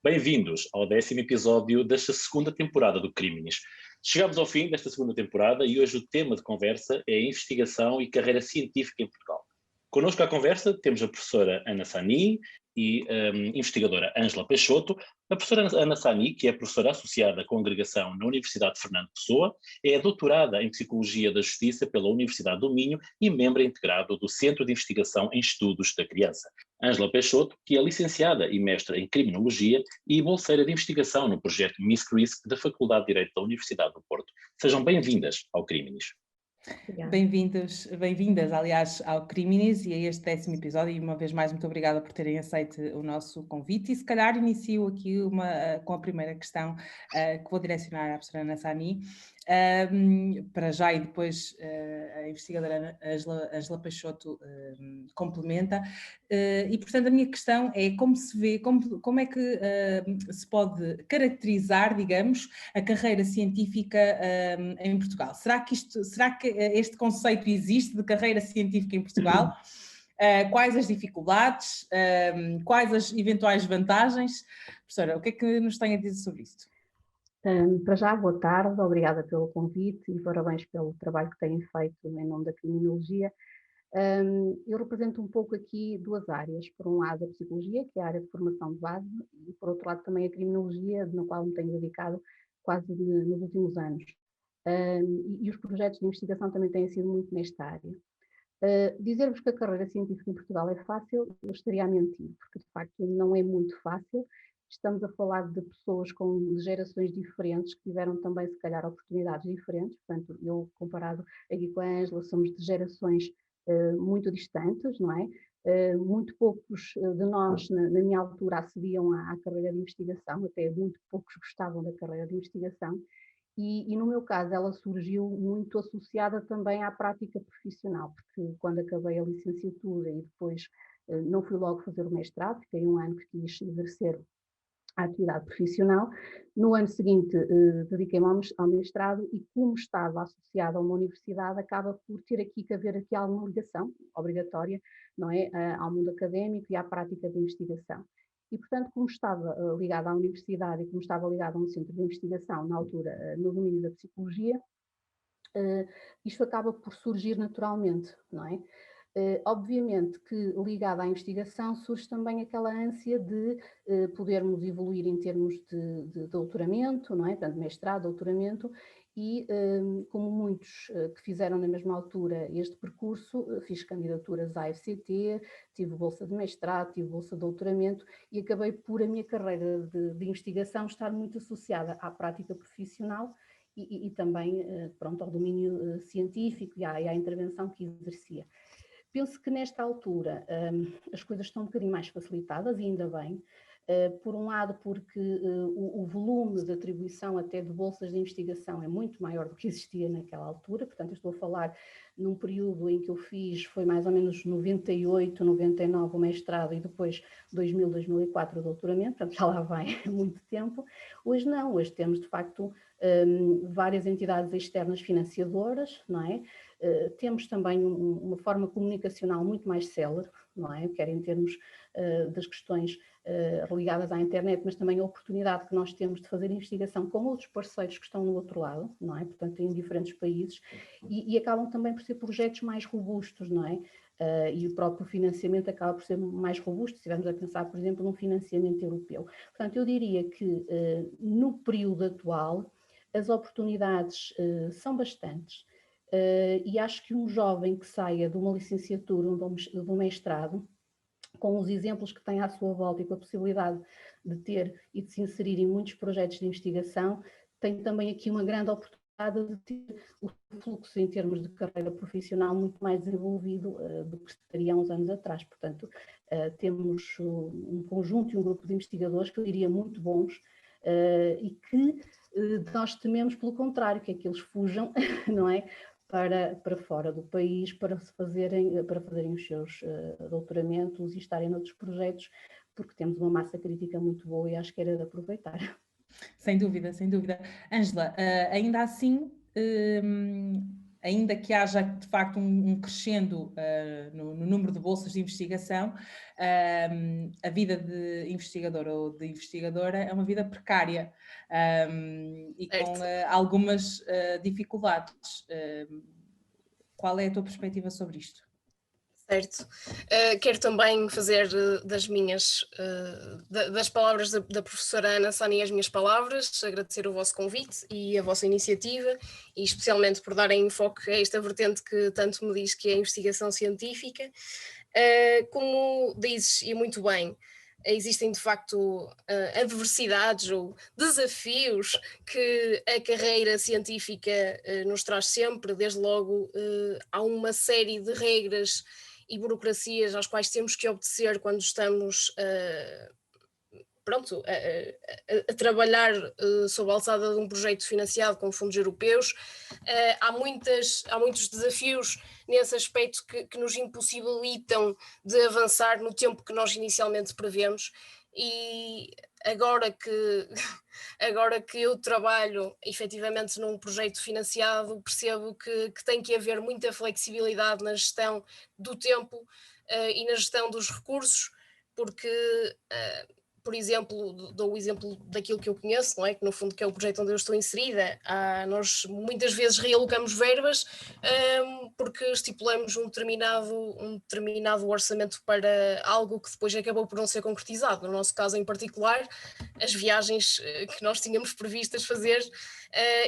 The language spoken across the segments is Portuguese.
Bem-vindos ao 10º episódio desta segunda temporada do Criminis. Chegamos ao fim desta segunda temporada e hoje o tema de conversa é a investigação e carreira científica em Portugal. Connosco à conversa temos a professora Ana Sani e a investigadora Ângela Peixoto. A professora Ana Sani, que é professora associada à congregação na Universidade de Fernando Pessoa, é doutorada em Psicologia da Justiça pela Universidade do Minho e membro integrado do Centro de Investigação em Estudos da Criança. Ângela Peixoto, que é licenciada e mestra em Criminologia e bolseira de investigação no projeto MISCRISC da Faculdade de Direito da Universidade do Porto. Sejam bem-vindas ao Criminis. Bem-vindos, bem-vindas, aliás, ao Criminis e a este 10º episódio, e uma vez mais muito obrigada por terem aceito o nosso convite, e se calhar inicio aqui com a primeira questão que vou direcionar à professora Ana Sani, para já, e depois a investigadora Ângela Peixoto complementa, e portanto a minha questão é como se vê, como é que se pode caracterizar, digamos, a carreira científica em Portugal? Será que este conceito existe de carreira científica em Portugal? Quais as dificuldades? Quais as eventuais vantagens? Professora, o que é que nos tem a dizer sobre isto? Para já, boa tarde, obrigada pelo convite e parabéns pelo trabalho que têm feito em nome da criminologia. Eu represento um pouco aqui duas áreas. Por um lado, a psicologia, que é a área de formação de base, e por outro lado também a criminologia, na qual me tenho dedicado quase nos últimos anos. E os projetos de investigação também têm sido muito nesta área. Dizer-vos que a carreira científica em Portugal é fácil, eu estaria a mentir, porque de facto não é muito fácil. Estamos a falar de pessoas de gerações diferentes, que tiveram também, se calhar, oportunidades diferentes. Portanto, eu, comparado aqui com a Ângela, somos de gerações muito distantes, não é? Muito poucos de nós, na minha altura, acediam à carreira de investigação, até muito poucos gostavam da carreira de investigação. E no meu caso, ela surgiu muito associada também à prática profissional, porque quando acabei a licenciatura e depois não fui logo fazer o mestrado, fiquei um ano que quis exercer a atividade profissional. No ano seguinte, dediquei-me ao mestrado e, como estava associada a uma universidade, acaba por ter que haver aqui alguma ligação obrigatória, não é, ao mundo académico e à prática de investigação. E, portanto, como estava ligada à universidade e como estava ligada a um centro de investigação, na altura, no domínio da psicologia, isto acaba por surgir naturalmente, não é? Obviamente que ligada à investigação surge também aquela ânsia de podermos evoluir em termos de doutoramento, não é? Portanto, mestrado, doutoramento, e como muitos que fizeram na mesma altura este percurso, fiz candidaturas à FCT, tive bolsa de mestrado, tive bolsa de doutoramento e acabei por a minha carreira de investigação estar muito associada à prática profissional e também, pronto, ao domínio científico e à intervenção que exercia. Penso que nesta altura as coisas estão um bocadinho mais facilitadas e ainda bem, por um lado porque o volume de atribuição até de bolsas de investigação é muito maior do que existia naquela altura, portanto eu estou a falar num período em que eu fiz, foi mais ou menos 98, 99 o mestrado e depois 2000, 2004 o doutoramento, portanto já lá vai muito tempo. Hoje não, hoje temos de facto várias entidades externas financiadoras, não é? Temos também uma forma comunicacional muito mais célere, não é? Quer em termos das questões ligadas à internet, mas também a oportunidade que nós temos de fazer investigação com outros parceiros que estão no outro lado, não é? Portanto, em diferentes países, e acabam também por ser projetos mais robustos, não é? E o próprio financiamento acaba por ser mais robusto, se estivermos a pensar, por exemplo, num financiamento europeu. Portanto, eu diria que no período atual as oportunidades são bastantes. E acho que um jovem que saia de uma licenciatura ou de um mestrado, com os exemplos que tem à sua volta e com a possibilidade de ter e de se inserir em muitos projetos de investigação, tem também aqui uma grande oportunidade de ter o fluxo em termos de carreira profissional muito mais desenvolvido do que estaria há uns anos atrás. Portanto, temos um conjunto e um grupo de investigadores que eu diria muito bons e que nós tememos pelo contrário, que é que eles fujam, não é? Para fora do país, para fazerem os seus doutoramentos e estarem noutros projetos, porque temos uma massa crítica muito boa e acho que era de aproveitar. Sem dúvida, sem dúvida. Ângela, ainda assim, ainda que haja de facto um crescendo no número de bolsas de investigação, a vida de investigador ou de investigadora é uma vida precária e com algumas dificuldades. Qual é a tua perspectiva sobre isto? Certo. Quero também fazer das palavras da professora Ana Sani as minhas palavras, agradecer o vosso convite e a vossa iniciativa, e especialmente por darem enfoque a esta vertente que tanto me diz que é a investigação científica. Como dizes, e muito bem, existem de facto adversidades ou desafios que a carreira científica nos traz sempre. Desde logo há uma série de regras e burocracias às quais temos que obedecer quando estamos a trabalhar sob a alçada de um projeto financiado com fundos europeus. Há muitos desafios nesse aspecto que nos impossibilitam de avançar no tempo que nós inicialmente prevemos, e agora que eu trabalho efetivamente num projeto financiado, percebo que tem que haver muita flexibilidade na gestão do tempo e na gestão dos recursos, porque por exemplo, dou o exemplo daquilo que eu conheço, não é? Que no fundo que é o projeto onde eu estou inserida. Nós muitas vezes realocamos verbas porque estipulamos um determinado orçamento para algo que depois acabou por não ser concretizado. No nosso caso em particular, as viagens que nós tínhamos previstas fazer,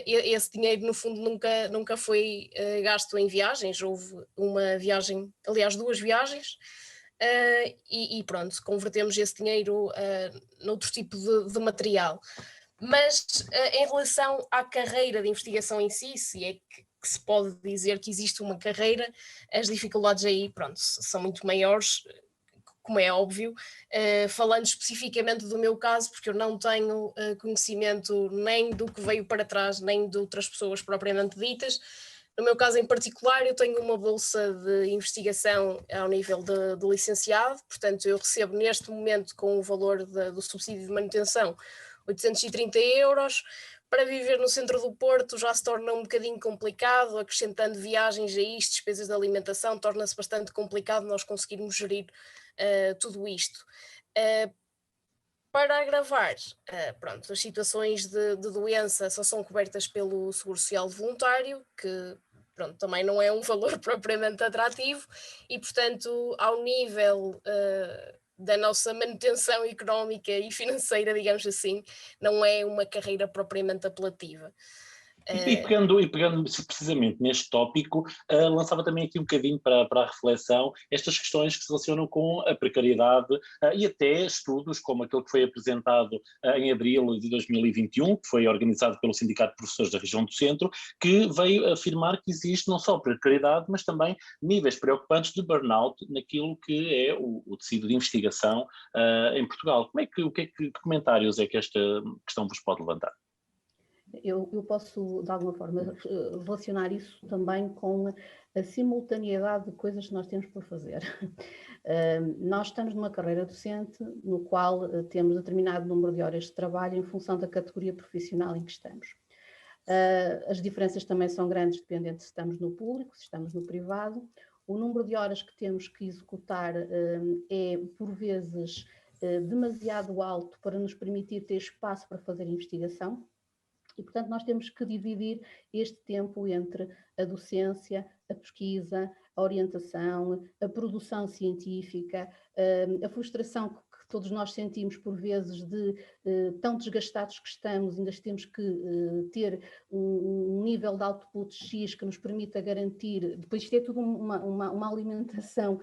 esse dinheiro no fundo nunca foi gasto em viagens. Houve uma viagem, aliás 2 viagens, e pronto, convertemos esse dinheiro noutro tipo de material. Mas em relação à carreira de investigação em si, se é que se pode dizer que existe uma carreira, as dificuldades aí, pronto, são muito maiores, como é óbvio. Falando especificamente do meu caso, porque eu não tenho conhecimento nem do que veio para trás, nem de outras pessoas propriamente ditas. No meu caso em particular, eu tenho uma bolsa de investigação ao nível de licenciado, portanto eu recebo neste momento, com o valor do subsídio de manutenção, 830 €. Para viver no centro do Porto já se torna um bocadinho complicado, acrescentando viagens a isto, despesas de alimentação, torna-se bastante complicado nós conseguirmos gerir tudo isto. Para agravar, pronto, as situações de doença só são cobertas pelo Seguro Social Voluntário, que pronto, também não é um valor propriamente atrativo, e portanto ao nível da nossa manutenção económica e financeira, digamos assim, não é uma carreira propriamente apelativa. E pegando precisamente neste tópico, lançava também aqui um bocadinho para a reflexão estas questões que se relacionam com a precariedade e até estudos como aquele que foi apresentado em abril de 2021, que foi organizado pelo Sindicato de Professores da Região do Centro, que veio afirmar que existe não só precariedade, mas também níveis preocupantes de burnout naquilo que é o tecido de investigação em Portugal. Que comentários é que esta questão vos pode levantar? Eu posso, de alguma forma, relacionar isso também com a simultaneidade de coisas que nós temos por fazer. Nós estamos numa carreira docente no qual temos determinado número de horas de trabalho em função da categoria profissional em que estamos. As diferenças também são grandes dependendo se estamos no público, se estamos no privado. O número de horas que temos que executar é, por vezes, demasiado alto para nos permitir ter espaço para fazer investigação. E, portanto, nós temos que dividir este tempo entre a docência, a pesquisa, a orientação, a produção científica, a frustração que todos nós sentimos por vezes de tão desgastados que estamos, ainda temos que ter um nível de output X que nos permita garantir, depois isto é tudo uma alimentação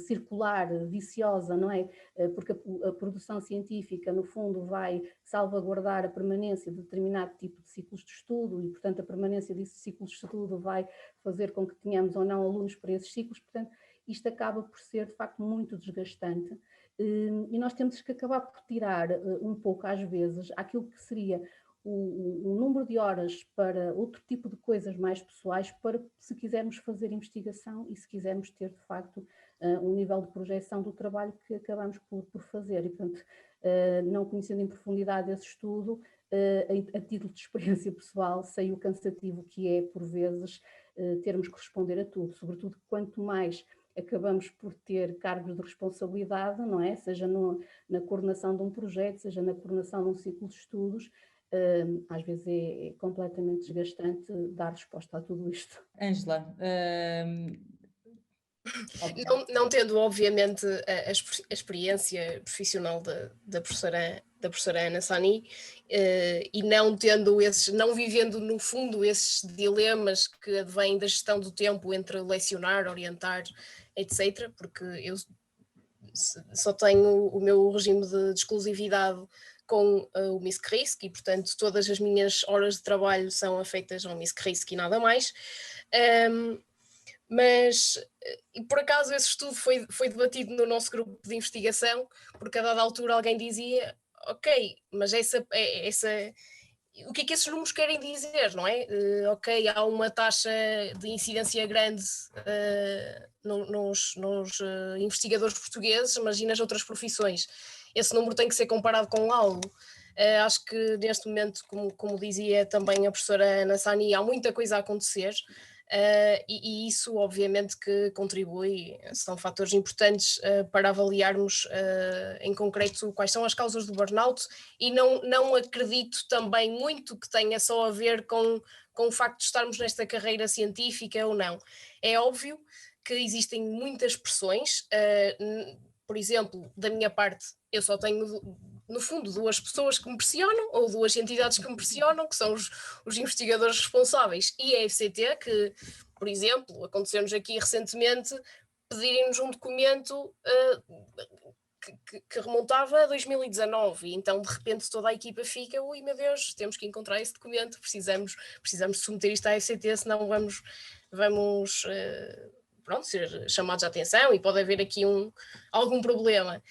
circular, viciosa, não é? Porque a produção científica, no fundo, vai salvaguardar a permanência de determinado tipo de ciclos de estudo e, portanto, a permanência desses ciclos de estudo vai fazer com que tenhamos ou não alunos para esses ciclos, portanto, isto acaba por ser, de facto, muito desgastante. E nós temos que acabar por tirar um pouco, às vezes, aquilo que seria o número de horas para outro tipo de coisas mais pessoais, para se quisermos fazer investigação e se quisermos ter, de facto, um nível de projeção do trabalho que acabamos por fazer. E, portanto, não conhecendo em profundidade esse estudo, a título de experiência pessoal, sei o cansativo que é, por vezes, termos que responder a tudo, sobretudo quanto mais acabamos por ter cargos de responsabilidade, não é? Seja na coordenação de um projeto, seja na coordenação de um ciclo de estudos, às vezes é completamente desgastante dar resposta a tudo isto. Ângela, não tendo, obviamente, a experiência profissional da professora Ana Sani, e não tendo não vivendo no fundo esses dilemas que advêm da gestão do tempo entre lecionar, orientar, etc., porque eu só tenho o meu regime de exclusividade com o MISC-RISC e, portanto, todas as minhas horas de trabalho são feitas ao MISC-RISC e nada mais. Mas, e por acaso, esse estudo foi debatido no nosso grupo de investigação, porque a dada altura alguém dizia, ok, mas o que é que esses números querem dizer, não é? Ok, há uma taxa de incidência grande nos investigadores portugueses, mas e nas outras profissões? Esse número tem que ser comparado com algo. Acho que neste momento, como dizia também a professora Ana Sani, há muita coisa a acontecer. E isso obviamente que contribui, são fatores importantes para avaliarmos em concreto quais são as causas do burnout, e não acredito também muito que tenha só a ver com o facto de estarmos nesta carreira científica ou não. É óbvio que existem muitas pressões, por exemplo, da minha parte, eu só tenho no fundo 2 pessoas que me pressionam, ou 2 entidades que me pressionam, que são os investigadores responsáveis, e a FCT, que, por exemplo, aconteceu-nos aqui recentemente, pedirem-nos um documento que remontava a 2019, e então de repente toda a equipa fica, ui meu Deus, temos que encontrar esse documento, precisamos submeter isto à FCT, senão vamos ser chamados a atenção e pode haver aqui algum problema.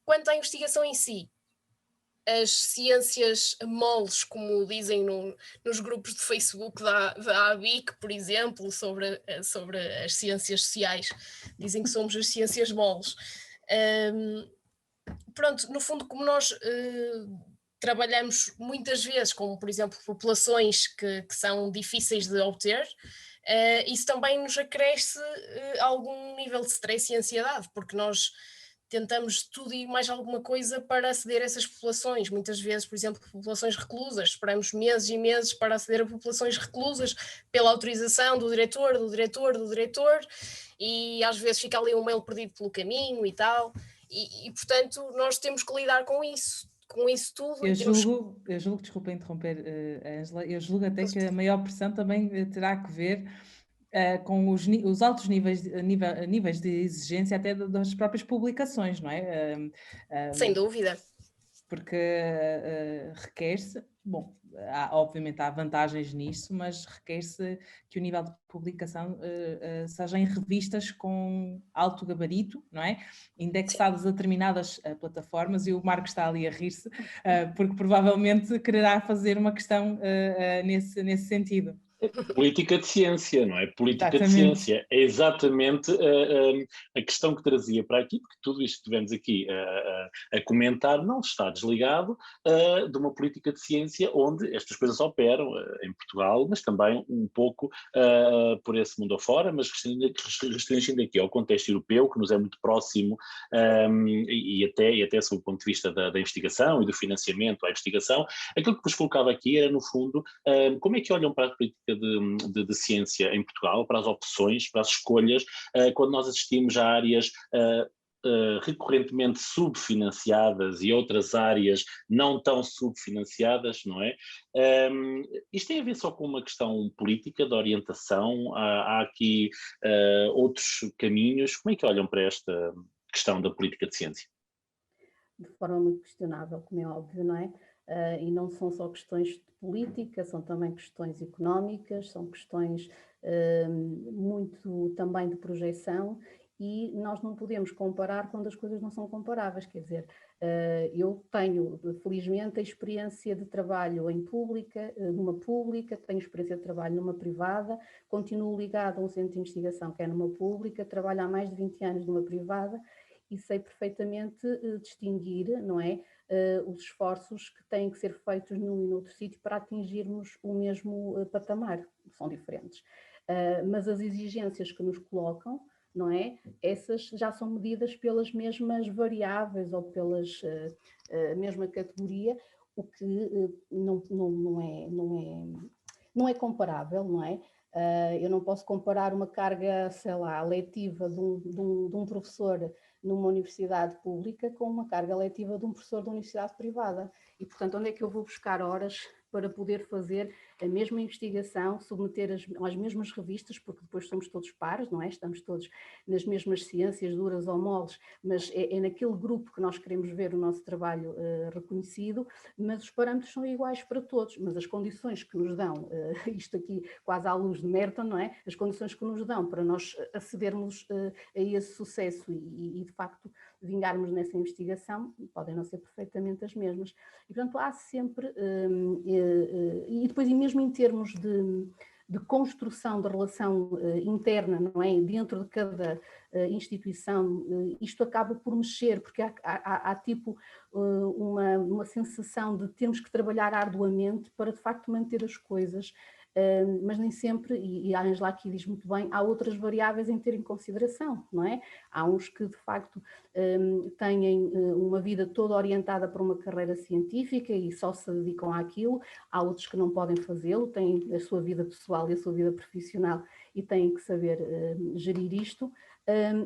Quanto à investigação em si, as ciências moles, como dizem nos grupos de Facebook da ABIC, por exemplo, sobre as ciências sociais, dizem que somos as ciências moles. Pronto, no fundo, como nós trabalhamos muitas vezes com, por exemplo, populações que são difíceis de obter, isso também nos acresce algum nível de stress e ansiedade, porque nós tentamos tudo e mais alguma coisa para aceder a essas populações. Muitas vezes, por exemplo, populações reclusas, esperamos meses e meses para aceder a populações reclusas pela autorização do diretor, e às vezes fica ali um mail perdido pelo caminho e tal, e portanto nós temos que lidar com isso tudo. Eu julgo, desculpa interromper, Ângela, eu julgo até que a maior pressão também terá que ver com os altos níveis de exigência até das próprias publicações, não é? Sem dúvida. Porque requer-se, bom, obviamente há vantagens nisso, mas requer-se que o nível de publicação seja em revistas com alto gabarito, não é? Indexadas a determinadas plataformas, e o Marco está ali a rir-se, porque provavelmente quererá fazer uma questão nesse sentido. Política de ciência, não é? Política Exatamente. de ciência é exatamente a questão que trazia para aqui, porque tudo isto que tivemos aqui a comentar não está desligado de uma política de ciência onde estas coisas operam em Portugal, mas também um pouco por esse mundo afora, mas restringindo aqui ao contexto europeu, que nos é muito próximo, e até sob o ponto de vista da investigação e do financiamento à investigação. Aquilo que vos colocava aqui era, no fundo, como é que olham para a política de ciência em Portugal, para as opções, para as escolhas, quando nós assistimos a áreas recorrentemente subfinanciadas e outras áreas não tão subfinanciadas, não é? Isto tem a ver só com uma questão política, de orientação? Há aqui outros caminhos? Como é que olham para esta questão da política de ciência? De forma muito questionável, como é óbvio, não é? E não são só questões de política, são também questões económicas, são questões muito também de projeção, e nós não podemos comparar quando as coisas não são comparáveis. Quer dizer, eu tenho, felizmente, a experiência de trabalho em pública, numa pública, tenho experiência de trabalho numa privada, continuo ligado a um centro de investigação que é numa pública, trabalho há mais de 20 anos numa privada, e sei perfeitamente distinguir, não é, os esforços que têm que ser feitos num e noutro sítio para atingirmos o mesmo patamar, são diferentes. Mas as exigências que nos colocam, não é? Essas já são medidas pelas mesmas variáveis ou pelas mesma categoria, o que não é comparável, não é? Eu não posso comparar uma carga, sei lá, letiva de um professor numa universidade pública com uma carga letiva de um professor de uma universidade privada. E, portanto, onde é que eu vou buscar horas para poder fazer a mesma investigação, submeter às mesmas revistas, porque depois somos todos pares, não é? Estamos todos nas mesmas ciências, duras ou moles, mas é naquele grupo que nós queremos ver o nosso trabalho reconhecido, mas os parâmetros são iguais para todos, mas as condições que nos dão, isto aqui quase à luz de Merton, não é? As condições que nos dão para nós acedermos a esse sucesso e de facto vingarmos nessa investigação podem não ser perfeitamente as mesmas. E portanto há sempre, e depois e mesmo em termos de construção da relação interna, não é? Dentro de cada instituição, isto acaba por mexer, porque há tipo uma sensação de termos que trabalhar arduamente para de facto manter as coisas, mas nem sempre, e a Ângela aqui diz muito bem, há outras variáveis em ter em consideração, não é? Há uns que de facto têm uma vida toda orientada para uma carreira científica e só se dedicam àquilo, há outros que não podem fazê-lo, têm a sua vida pessoal e a sua vida profissional e têm que saber gerir isto,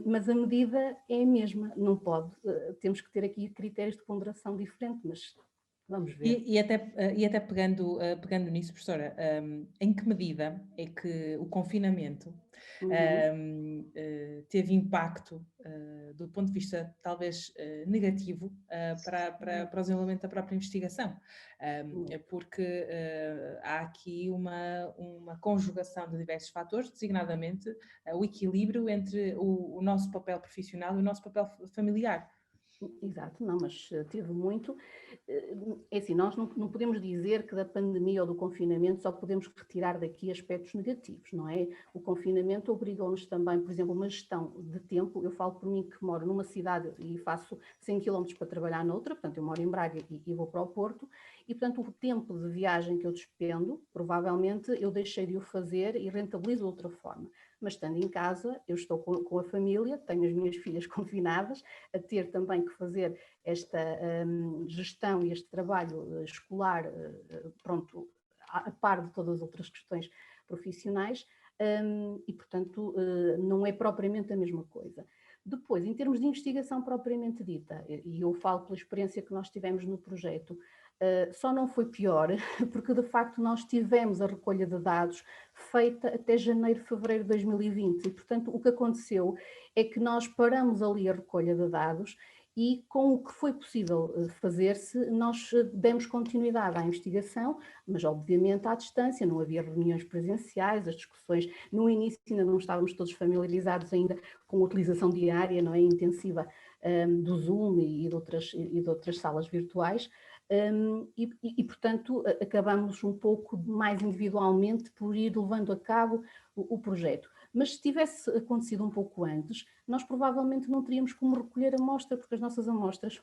mas a medida é a mesma, não pode, temos que ter aqui critérios de ponderação diferentes, mas vamos ver. E até pegando nisso, professora, em que medida é que o confinamento teve impacto do ponto de vista talvez negativo para o desenvolvimento da própria investigação? Porque há aqui uma conjugação de diversos fatores, designadamente o equilíbrio entre o nosso papel profissional e o nosso papel familiar. Exato, não, mas teve muito. É assim, nós não podemos dizer que da pandemia ou do confinamento só podemos retirar daqui aspectos negativos, não é? O confinamento obrigou-nos também, por exemplo, uma gestão de tempo. Eu falo por mim que moro numa cidade e faço 100 km para trabalhar noutra, portanto eu moro em Braga e vou para o Porto, e portanto o tempo de viagem que eu despendo, provavelmente eu deixei de o fazer e rentabilizo de outra forma. Mas estando em casa, eu estou com a família, tenho as minhas filhas confinadas, a ter também que fazer esta gestão e este trabalho escolar, pronto, a par de todas as outras questões profissionais, e portanto não é propriamente a mesma coisa. Depois, em termos de investigação propriamente dita, e eu falo pela experiência que nós tivemos no projeto, só não foi pior, porque de facto nós tivemos a recolha de dados feita até janeiro, fevereiro de 2020 e portanto o que aconteceu é que nós paramos ali a recolha de dados e com o que foi possível fazer-se, nós demos continuidade à investigação, mas obviamente à distância, não havia reuniões presenciais, as discussões, no início ainda não estávamos todos familiarizados ainda com a utilização diária, não é, intensiva do Zoom e de outras salas virtuais, e portanto acabamos um pouco mais individualmente por ir levando a cabo o projeto. Mas se tivesse acontecido um pouco antes, nós provavelmente não teríamos como recolher a amostra, porque as nossas amostras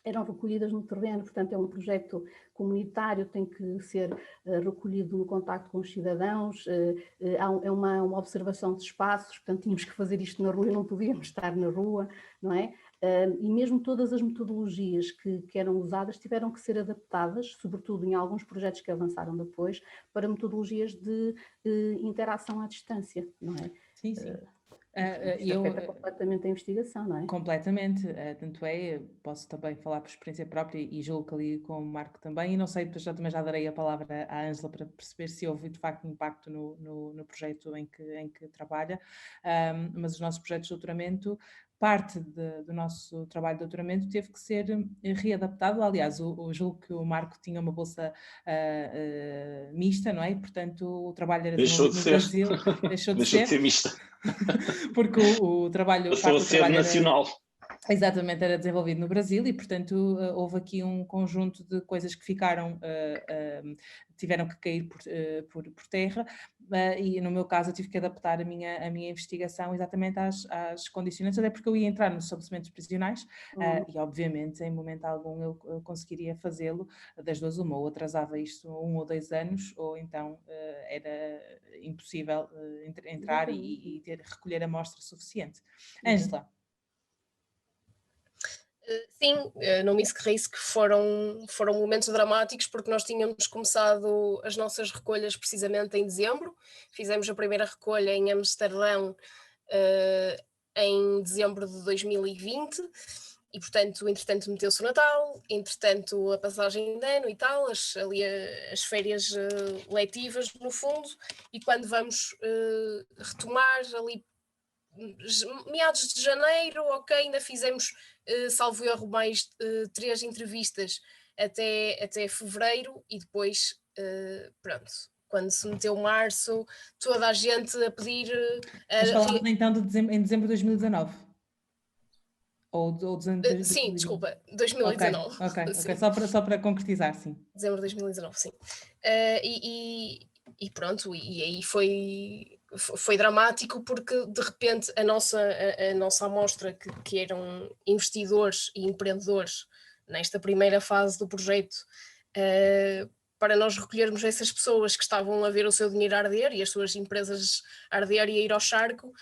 eram recolhidas no terreno, portanto é um projeto comunitário, tem que ser recolhido no contacto com os cidadãos, é uma observação de espaços, portanto tínhamos que fazer isto na rua e não podíamos estar na rua, não é? E mesmo todas as metodologias que eram usadas tiveram que ser adaptadas, sobretudo em alguns projetos que avançaram depois, para metodologias de interação à distância, não é? Sim, sim. Isto afeta completamente a investigação, não é? Completamente, tanto é, posso também falar por experiência própria e julgo que ali com o Marco também, e não sei, também já darei a palavra à Ângela para perceber se houve de facto impacto no projeto em que trabalha, mas os nossos projetos de doutoramento, parte do nosso trabalho de doutoramento teve que ser readaptado. Aliás, eu julgo que o Marco tinha uma bolsa mista, não é? E, portanto, o trabalho era deixou de no ser. Brasil, deixou de ser mista. porque o trabalho... Passou a ser nacional. Exatamente, era desenvolvido no Brasil e, portanto, houve aqui um conjunto de coisas que ficaram, tiveram que cair por terra, e no meu caso eu tive que adaptar a minha investigação exatamente às condicionantes, até porque eu ia entrar nos estabelecimentos prisionais, e obviamente em momento algum eu conseguiria fazê-lo, das duas uma, ou atrasava isto 1 ou 2 anos, ou então era impossível entrar e recolher amostra suficiente. Ângela. Sim, no Misc Race que foram momentos dramáticos, porque nós tínhamos começado as nossas recolhas precisamente em dezembro, fizemos a primeira recolha em Amsterdão em dezembro de 2020 e, portanto, entretanto meteu-se o Natal, entretanto a passagem de ano e tal, as férias letivas no fundo, e quando vamos retomar ali meados de janeiro, ok, ainda fizemos, salvo erro, mais 3 entrevistas até fevereiro e depois, pronto, quando se meteu março, toda a gente a pedir... Mas falamos então em dezembro de 2019? Sim, desculpa, 2019. Ok. Só para concretizar, sim. Dezembro de 2019, sim. E pronto, e aí foi dramático porque de repente a nossa amostra, que eram investidores e empreendedores nesta primeira fase do projeto, para nós recolhermos essas pessoas que estavam a ver o seu dinheiro arder e as suas empresas arder e a ir ao charco,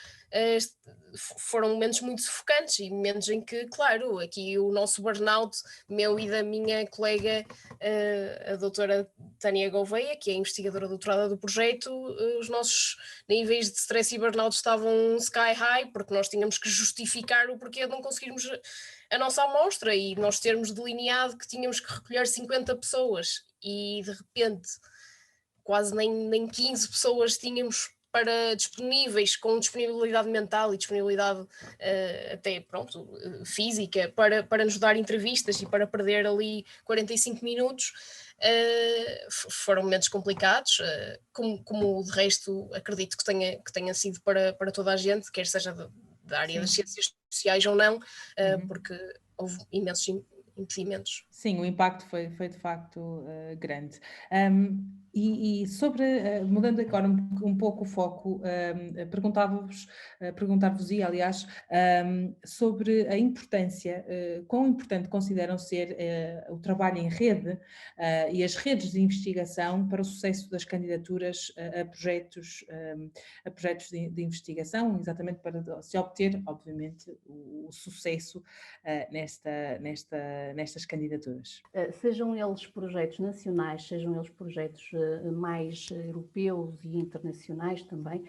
foram momentos muito sufocantes e momentos em que, claro, aqui o nosso burnout, meu e da minha colega, a doutora Tânia Gouveia, que é investigadora doutorada do projeto, os nossos níveis de stress e burnout estavam sky high, porque nós tínhamos que justificar o porquê de não conseguirmos a nossa amostra e nós termos delineado que tínhamos que recolher 50 pessoas e de repente quase nem 15 pessoas tínhamos para disponíveis, com disponibilidade mental e disponibilidade até, pronto, física, para nos dar entrevistas e para perder ali 45 minutos, foram momentos complicados, como de resto acredito que tenha sido para toda a gente, quer seja da área das ciências sociais ou não, porque houve imensos impedimentos. Sim, o impacto foi de facto grande. E sobre, mudando agora um pouco o foco, perguntar-vos-ia, aliás, sobre a importância, quão importante consideram ser o trabalho em rede e as redes de investigação para o sucesso das candidaturas a projetos de investigação, exatamente para se obter, obviamente, o sucesso nestas candidaturas. Sejam eles projetos nacionais, sejam eles projetos mais europeus e internacionais também,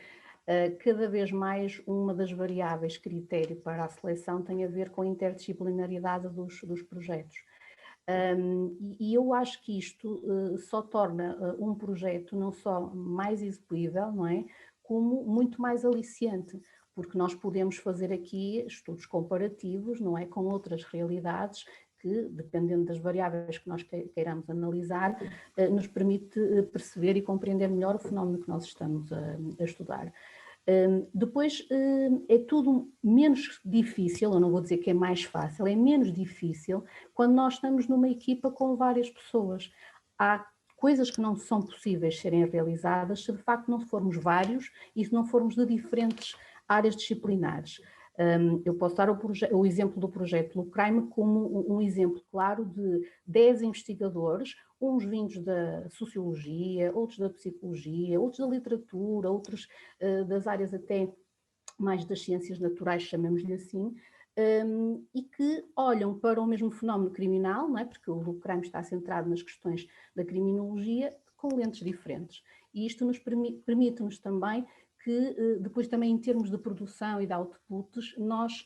cada vez mais uma das variáveis critério para a seleção tem a ver com a interdisciplinaridade dos projetos. E eu acho que isto só torna um projeto não só mais execuível, não é, como muito mais aliciante, porque nós podemos fazer aqui estudos comparativos, não é, com outras realidades que, dependendo das variáveis que nós queiramos analisar, nos permite perceber e compreender melhor o fenómeno que nós estamos a estudar. Depois é tudo menos difícil, eu não vou dizer que é mais fácil, é menos difícil quando nós estamos numa equipa com várias pessoas. Há coisas que não são possíveis serem realizadas se de facto não formos vários e se não formos de diferentes áreas disciplinares. Eu posso dar o exemplo do projeto Lucrime como um exemplo claro de 10 investigadores, uns vindos da sociologia, outros da psicologia, outros da literatura, outros das áreas até mais das ciências naturais, chamemos-lhe assim, e que olham para o mesmo fenómeno criminal, não é? Porque o Lucrime está centrado nas questões da criminologia, com lentes diferentes. E isto nos permite-nos também que depois também em termos de produção e de outputs, nós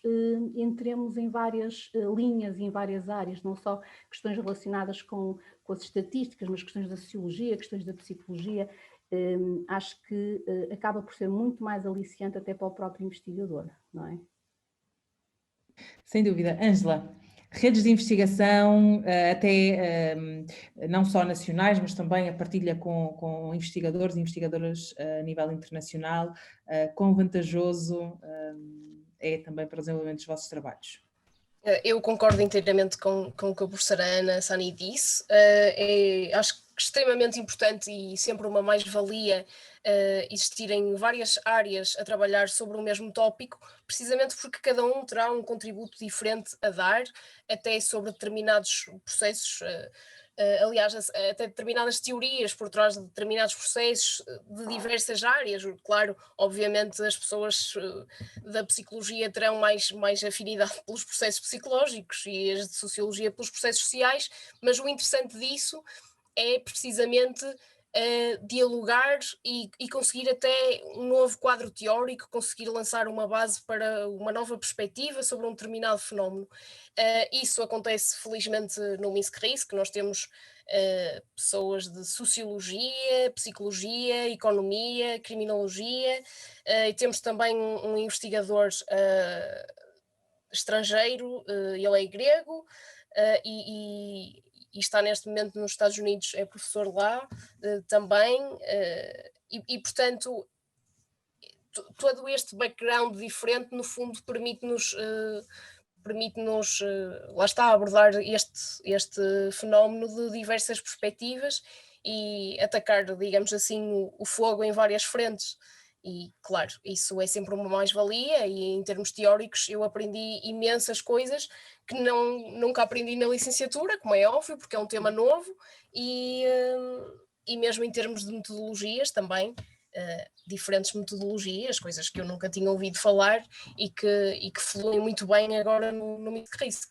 entremos em várias linhas e em várias áreas, não só questões relacionadas com as estatísticas, mas questões da sociologia, questões da psicologia. Acho que acaba por ser muito mais aliciante até para o próprio investigador, não é? Sem dúvida. Ângela, redes de investigação, até não só nacionais, mas também a partilha com investigadores e investigadoras a nível internacional, quão vantajoso é também para o desenvolvimento dos vossos trabalhos? Eu concordo inteiramente com o que a professora Ana Sani disse. Acho que extremamente importante e sempre uma mais-valia existirem várias áreas a trabalhar sobre o mesmo tópico, precisamente porque cada um terá um contributo diferente a dar, até sobre determinados processos, aliás, até determinadas teorias por trás de determinados processos de diversas áreas. Claro, obviamente as pessoas da psicologia terão mais afinidade pelos processos psicológicos e as de sociologia pelos processos sociais, mas o interessante disso é precisamente dialogar e conseguir até um novo quadro teórico, conseguir lançar uma base para uma nova perspectiva sobre um determinado fenómeno. Isso acontece felizmente no MISCRIS, que nós temos pessoas de sociologia, psicologia, economia, criminologia, e temos também um investigador estrangeiro, ele é grego, e está neste momento nos Estados Unidos, é professor lá também, e portanto todo este background diferente no fundo permite-nos lá está, abordar este fenómeno de diversas perspectivas e atacar, digamos assim, o fogo em várias frentes. E, claro, isso é sempre uma mais-valia e em termos teóricos eu aprendi imensas coisas que nunca aprendi na licenciatura, como é óbvio, porque é um tema novo e mesmo em termos de metodologias também, diferentes metodologias, coisas que eu nunca tinha ouvido falar e que fluem muito bem agora no MISCRIS.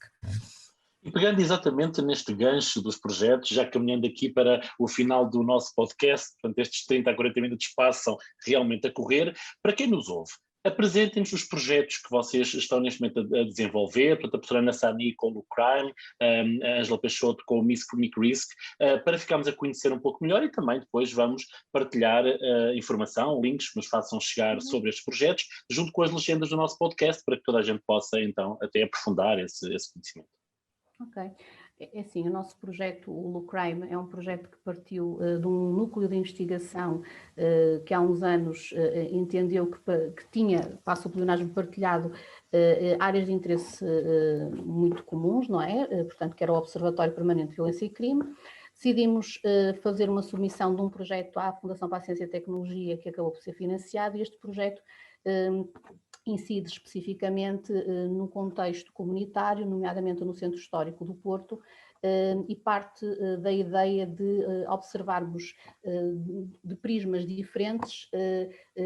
E pegando exatamente neste gancho dos projetos, já caminhando aqui para o final do nosso podcast, portanto estes 30 a 40 minutos passam realmente a correr, para quem nos ouve, apresentem-nos os projetos que vocês estão neste momento a desenvolver, portanto a professora Ana Sani com o Crime, a Ângela Peixoto com o MISC, para ficarmos a conhecer um pouco melhor e também depois vamos partilhar informação, links que nos façam chegar sobre estes projetos, junto com as legendas do nosso podcast, para que toda a gente possa então até aprofundar esse conhecimento. Ok. É assim, o nosso projeto, o Lucrime, é um projeto que partiu de um núcleo de investigação que há uns anos entendeu que tinha, passa o pleonasmo partilhado, áreas de interesse muito comuns, não é? Portanto, que era o Observatório Permanente de Violência e Crime. Decidimos fazer uma submissão de um projeto à Fundação para a Ciência e Tecnologia, que acabou por ser financiado, e este projeto incide especificamente no contexto comunitário, nomeadamente no Centro Histórico do Porto, e parte da ideia de observarmos de prismas diferentes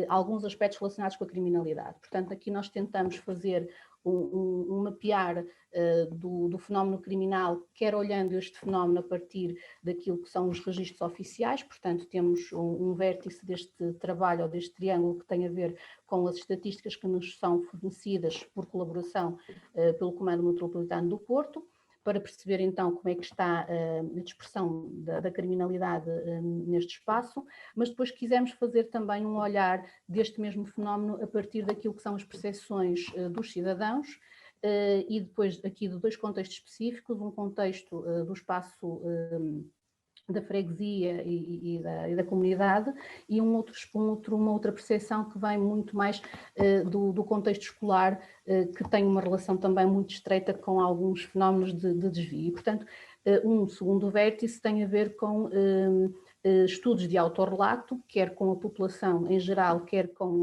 alguns aspectos relacionados com a criminalidade. Portanto, aqui nós tentamos fazer um mapear do fenómeno criminal, quer olhando este fenómeno a partir daquilo que são os registros oficiais, portanto temos um vértice deste trabalho ou deste triângulo que tem a ver com as estatísticas que nos são fornecidas por colaboração pelo Comando Metropolitano do Porto, para perceber então como é que está a dispersão da criminalidade neste espaço, mas depois quisemos fazer também um olhar deste mesmo fenómeno a partir daquilo que são as percepções dos cidadãos e depois aqui de dois contextos específicos, um contexto do espaço da freguesia e da comunidade e uma outra percepção que vem muito mais do contexto escolar, que tem uma relação também muito estreita com alguns fenómenos de desvio. E, portanto, um segundo vértice tem a ver com estudos de autorrelato, quer com a população em geral, quer com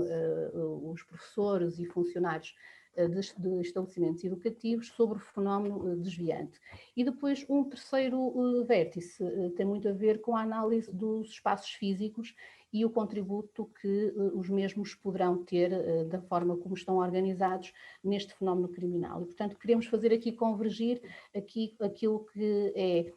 os professores e funcionários de estabelecimentos educativos sobre o fenómeno desviante. E depois um terceiro vértice tem muito a ver com a análise dos espaços físicos e o contributo que os mesmos poderão ter da forma como estão organizados neste fenómeno criminal. E, portanto, queremos fazer aqui convergir aquilo que é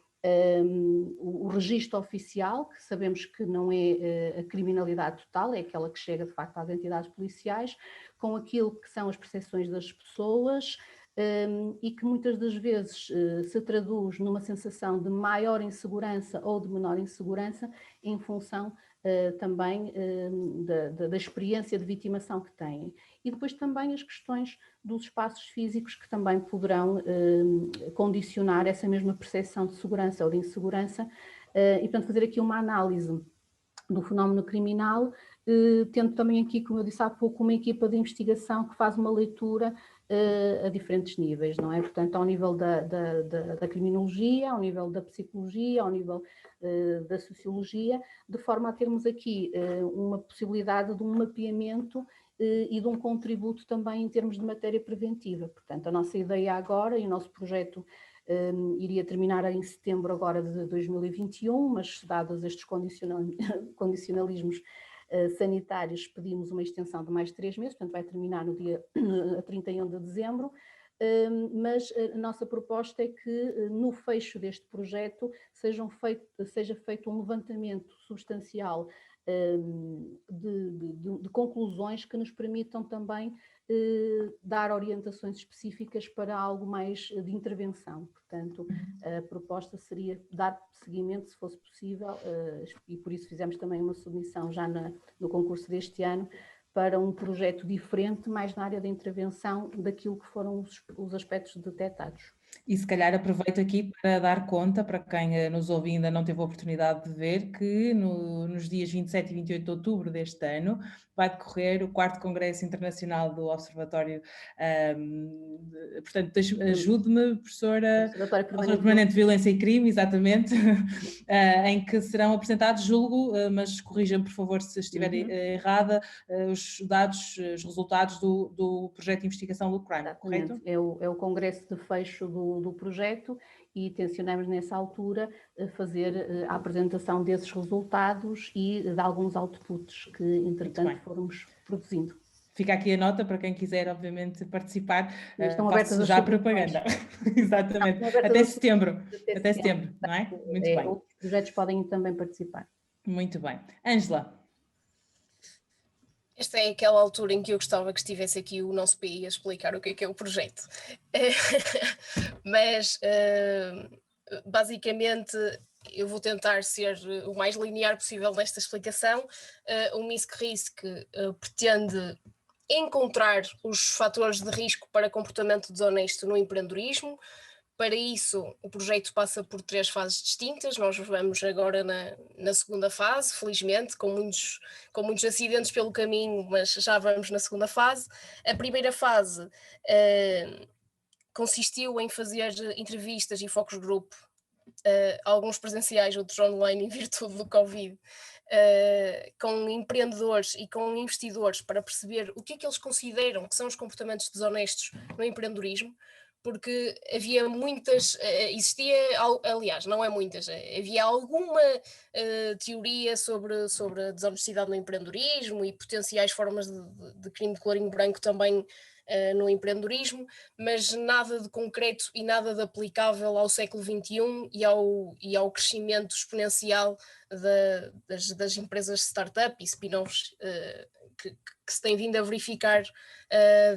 o registro oficial, que sabemos que não é a criminalidade total, é aquela que chega de facto às entidades policiais, com aquilo que são as percepções das pessoas e que muitas das vezes se traduz numa sensação de maior insegurança ou de menor insegurança em função também da experiência de vitimação que têm. E depois também as questões dos espaços físicos que também poderão condicionar essa mesma percepção de segurança ou de insegurança e, portanto, fazer aqui uma análise do fenómeno criminal tendo também aqui, como eu disse há pouco, uma equipa de investigação que faz uma leitura a diferentes níveis, não é? Portanto, ao nível da criminologia, ao nível da psicologia, ao nível da sociologia, de forma a termos aqui uma possibilidade de um mapeamento e de um contributo também em termos de matéria preventiva. Portanto, a nossa ideia agora e o nosso projeto iria terminar em setembro agora de 2021, mas dados estes condicionalismos sanitários, pedimos uma extensão de mais 3 meses, portanto vai terminar no dia 31 de dezembro, mas a nossa proposta é que no fecho deste projeto seja feito um levantamento substancial de conclusões que nos permitam também dar orientações específicas para algo mais de intervenção. Portanto, a proposta seria dar seguimento, se fosse possível, e por isso fizemos também uma submissão já no concurso deste ano, para um projeto diferente, mais na área da intervenção daquilo que foram os aspectos detectados. E se calhar aproveito aqui para dar conta, para quem nos ouve e ainda não teve a oportunidade de ver, que nos dias 27 e 28 de outubro deste ano vai decorrer o 4º Congresso Internacional do Observatório, portanto, ajude-me, professora, Observatório Permanente de Violência e Crime, exatamente, em que serão apresentados, julgo, mas corrijam-me por favor se estiver errada, os dados, os resultados do projeto de investigação do crime, exatamente, correto? É o congresso de fecho do projeto e tencionamos nessa altura fazer a apresentação desses resultados e de alguns outputs que entretanto formos produzindo. Fica aqui a nota para quem quiser, obviamente, participar. Estão abertas já a propaganda. Exatamente. Até setembro. Até setembro, não é? Muito bem. Outros projetos podem também participar. Muito bem. Ângela. Esta é aquela altura em que eu gostava que estivesse aqui o nosso PI a explicar o que é o projeto. Mas, basicamente, eu vou tentar ser o mais linear possível nesta explicação. O MISC-RISC pretende encontrar os fatores de risco para comportamento desonesto no empreendedorismo. Para isso, o projeto passa por 3 fases distintas. Nós vamos agora na segunda fase, felizmente, com muitos acidentes pelo caminho, mas já vamos na segunda fase. A primeira fase consistiu em fazer entrevistas e focus group, alguns presenciais, outros online, em virtude do Covid, com empreendedores e com investidores para perceber o que é que eles consideram que são os comportamentos desonestos no empreendedorismo. Porque havia muitas, aliás, não é muitas, havia alguma teoria sobre a desonestidade no empreendedorismo e potenciais formas de crime de colarinho branco também no empreendedorismo, mas nada de concreto e nada de aplicável ao século XXI e ao crescimento exponencial das empresas startup e spin-offs que se tem vindo a verificar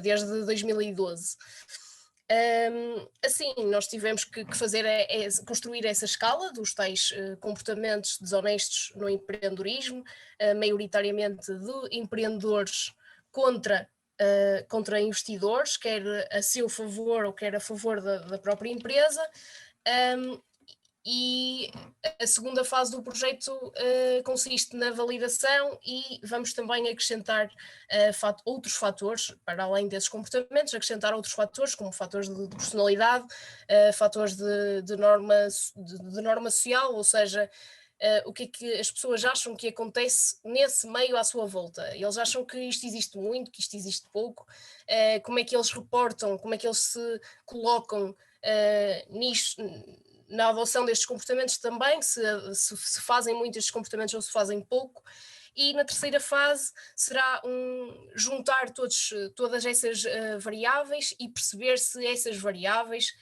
desde 2012. Assim, nós tivemos que fazer construir essa escala dos tais comportamentos desonestos no empreendedorismo, maioritariamente de empreendedores contra investidores, quer a seu favor ou quer a favor da própria empresa. E a segunda fase do projeto consiste na validação e vamos também acrescentar outros fatores, para além desses comportamentos, acrescentar outros fatores, como fatores de personalidade, fatores de norma social, ou seja, o que é que as pessoas acham que acontece nesse meio à sua volta. Eles acham que isto existe muito, que isto existe pouco, como é que eles reportam, como é que eles se colocam nisto, na adoção destes comportamentos também, se fazem muito estes comportamentos ou se fazem pouco. E na terceira fase será juntar todas essas variáveis e perceber se essas variáveis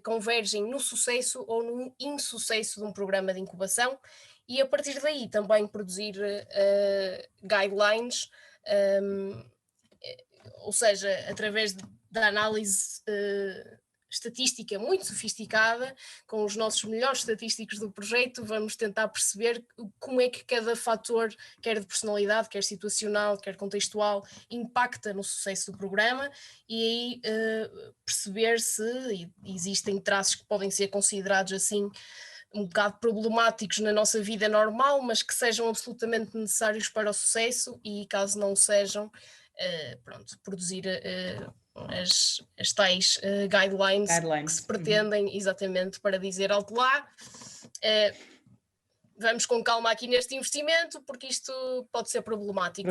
convergem no sucesso ou no insucesso de um programa de incubação e a partir daí também produzir guidelines, ou seja, através da análise estatística muito sofisticada, com os nossos melhores estatísticos do projeto, vamos tentar perceber como é que cada fator, quer de personalidade, quer situacional, quer contextual, impacta no sucesso do programa e aí perceber se existem traços que podem ser considerados assim um bocado problemáticos na nossa vida normal, mas que sejam absolutamente necessários para o sucesso e, caso não o sejam, produzir as tais guidelines que se pretendem, exatamente, para dizer alto lá, vamos com calma aqui neste investimento, porque isto pode ser problemático.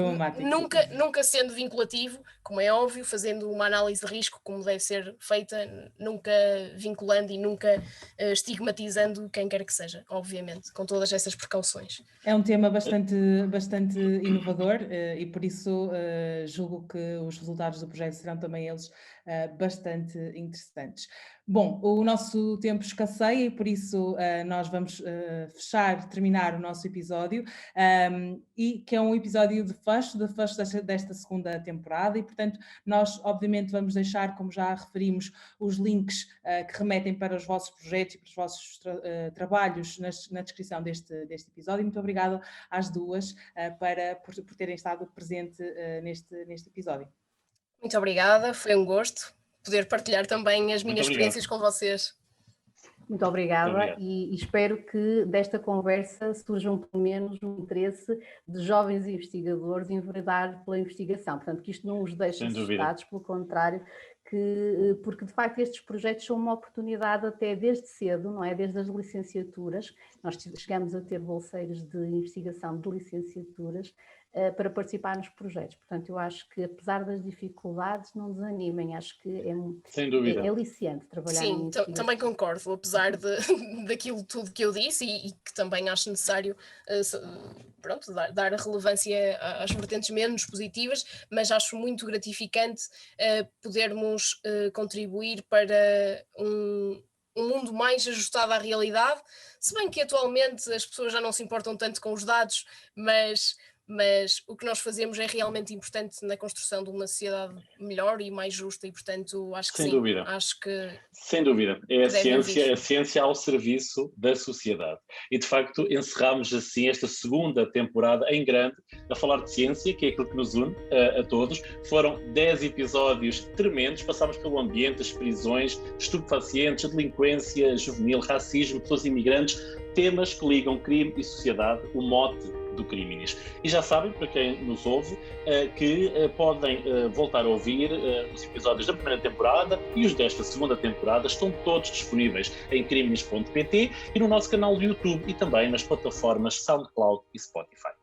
Nunca sendo vinculativo, como é óbvio, fazendo uma análise de risco como deve ser feita, nunca vinculando e nunca estigmatizando quem quer que seja, obviamente, com todas essas precauções. É um tema bastante inovador e por isso julgo que os resultados do projeto serão também eles bastante interessantes. Bom, o nosso tempo escasseia e por isso nós vamos terminar o nosso episódio, e que é um episódio de fecho desta segunda temporada, e portanto nós obviamente vamos deixar, como já referimos, os links que remetem para os vossos projetos e para os vossos trabalhos na descrição deste episódio. Muito obrigada às duas por terem estado presente neste episódio. Muito obrigada, foi um gosto poder partilhar também as minhas experiências com vocês. Muito obrigada e espero que desta conversa surjam pelo menos um interesse de jovens investigadores enveredar pela investigação. Portanto, que isto não os deixe assustados, pelo contrário, porque de facto estes projetos são uma oportunidade até desde cedo, não é? Desde as licenciaturas. Nós chegamos a ter bolseiros de investigação de licenciaturas para participar nos projetos. Portanto, eu acho que apesar das dificuldades, não desanimem, acho que é aliciante trabalhar. Sim, também concordo, apesar daquilo tudo que eu disse e que também acho necessário dar a relevância às vertentes menos positivas, mas acho muito gratificante podermos contribuir para um mundo mais ajustado à realidade, se bem que atualmente as pessoas já não se importam tanto com os dados, mas o que nós fazemos é realmente importante na construção de uma sociedade melhor e mais justa e, portanto, acho que sem dúvida. Acho que... Sem dúvida. É a ciência ao serviço da sociedade. E, de facto, encerramos assim esta segunda temporada em grande a falar de ciência, que é aquilo que nos une a todos. Foram 10 episódios tremendos, passámos pelo ambiente, as prisões, estupefacientes, a delinquência juvenil, racismo, pessoas imigrantes, temas que ligam crime e sociedade, o mote do Criminis. E já sabem, para quem nos ouve, que podem voltar a ouvir os episódios da primeira temporada e os desta segunda temporada, estão todos disponíveis em criminis.pt e no nosso canal do YouTube e também nas plataformas SoundCloud e Spotify.